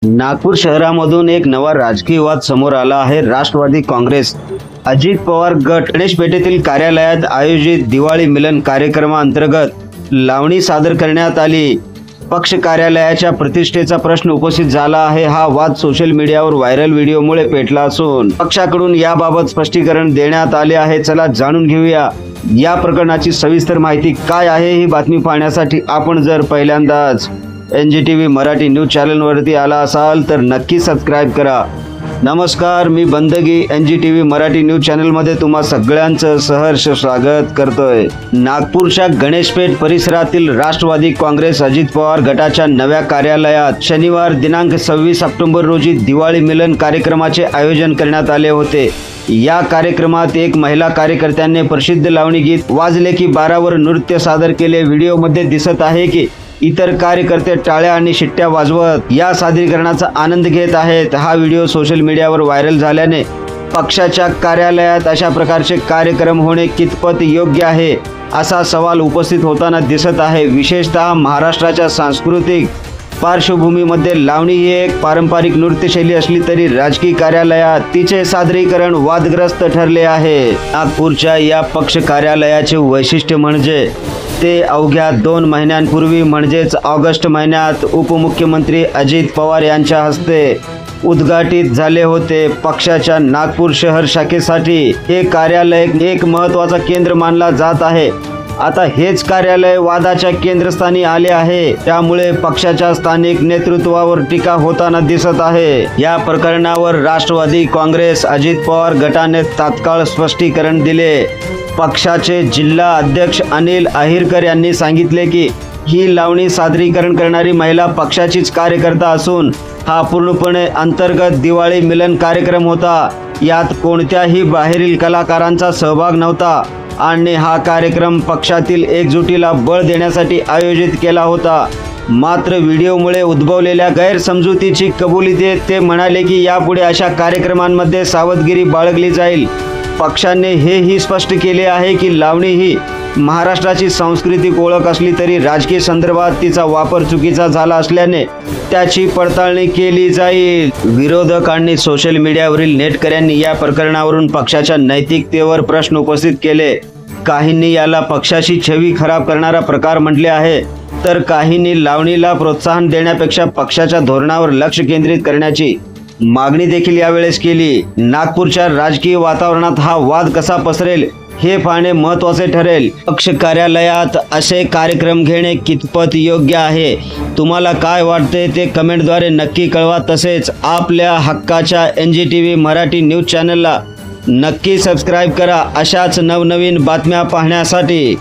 नागपूर शहरामधून एक नवा राजकीय वाद समोर आला आहे। राष्ट्रवादी काँग्रेस अजित पवार गट गणेश पेठेतील कार्यालयात आयोजित दिवाळी मिलन कार्यक्रमाअंतर्गत लावणी सादर करण्यात आली। पक्ष कार्यालयाच्या प्रतिष्ठेचा प्रश्न उपस्थित झाला आहे। हा वाद सोशल मीडियावर व्हायरल व्हिडिओमुळे पेटला असून पक्षाकडून याबाबत स्पष्टीकरण देण्यात आले आहे। चला जाणून घेऊया या प्रकरणाची सविस्तर माहिती काय आहे। ही बातमी पाहण्यासाठी आपण जर पहिल्यांदाच NGTV मराठी न्यूज चॅनलवरती आला असाल तर नक्की सबस्क्राइब करा। नमस्कार, मी बंदगी NGTV मराठी न्यूज चॅनलमध्ये तुम्हा सगळ्यांचं सहर्ष स्वागत करतोय। नागपूरच्या गणेशपेठ परिसरातील राष्ट्रवादी काँग्रेस अजित पवार गटाच्या नव्या कार्यालयात शनिवार दिनांक 26 ऑक्टोबर रोजी दिवाळी मिलन कार्यक्रमाचे आयोजन करण्यात आले होते। या कार्यक्रमात एक महिला कार्यकर्त्याने प्रसिद्ध लावणी गीत वाजले की 12 वर नृत्य सादर केले। व्हिडिओमध्ये दिसत आहे की इतर कार्यकर्ते टाळ्या आणि शिट्ट्या वाजवत या सादरीकरणाचा आनंद घेत आहेत। हा व्हिडिओ सोशल मीडियावर व्हायरल झाल्याने पक्षाच्या कार्यालयात अशा प्रकारचे कार्यक्रम होणे कितपत योग्य आहे असा सवाल उपस्थित होताना दिसत आहे। विशेषतः महाराष्ट्राच्या सांस्कृतिक पार्श्वभूमीमध्ये लावणी ही एक पारंपरिक नृत्यशैली असली तरी राजकीय कार्यालयात तिचे सादरीकरण वादग्रस्त ठरले आहे। नागपूरच्या या पक्ष कार्यालयाचे वैशिष्ट्य म्हणजे ते अवघ्या 2 महिन्यांपूर्वी म्हणजेच ऑगस्ट महिन्यात उपमुख्यमंत्री अजित पवार यांच्या हस्ते उद्घाटित झाले होते। पक्षाच्या नागपूर शहर शाखेसाठी हे कार्यालय एक महत्त्वाचा केंद्र मानला जात आहे। आता हेच कार्यालय वादाच्या केंद्रस्थानी आले आहे, त्यामुळे पक्षाच्या स्थानिक नेतृत्वावर टीका होताना दिसत आहे। या प्रकरणावर राष्ट्रवादी काँग्रेस अजित पवार गटाने तात्काळ स्पष्टीकरण दिले। पक्षाचे जिल्हा अध्यक्ष अनिल अहिरकर यांनी सांगितले की ही लावणी सादरीकरण करणारी महिला पक्षाचीच कार्यकर्ता असून हा पूर्णपणे अंतर्गत दिवाळी मिलन कार्यक्रम होता। यात कोणत्याही बाहेरील कलाकारांचा सहभाग नव्हता आणि हा कार्यक्रम पक्षातील एकजुटीला बळ देण्यासाठी आयोजित केला होता। मात्र व्हिडिओमुळे उद्भवलेल्या गैरसमजुतीची कबुली देत ते म्हणाले की यापुढे अशा कार्यक्रमांमध्ये सावधगिरी बाळगली जाईल। पक्षाने हेही स्पष्ट केले आहे की लावणी ही महाराष्ट्राची सांस्कृतिक ओळख असली तरी राजकीय संदर्भात तिचा वापर चुकीचा झाला असल्याने त्याची पडताळणी केली जाईल। विरोधक आणि सोशल मीडियावरील नेटकऱ्यांनी या प्रकरणावरून पक्षाच्या नैतिकतेवर प्रश्न उपस्थित केले। काहींनी याला पक्षाची छवी खराब करणारा प्रकार म्हटले आहे, तर काहींनी लावणीला प्रोत्साहन देण्यापेक्षा पक्षाच्या धोरणावर लक्ष केंद्रित करण्याची मागणी देखील यावेळेस केली। नागपूरच्या राजकीय वातावरणात हा वाद कसा पसरेल हे पाहणे महत्त्वाचे ठरेल। पक्ष कार्यालयात असे कार्यक्रम घेणे कितपत योग्य आहे, तुम्हाला काय वाटते ते कमेंटद्वारे नक्की कळवा। तसेच आपल्या हक्काच्या NGTV मराठी न्यूज चॅनलला नक्की सबस्क्राइब करा अशाच नवनवीन बातम्या पाहण्यासाठी।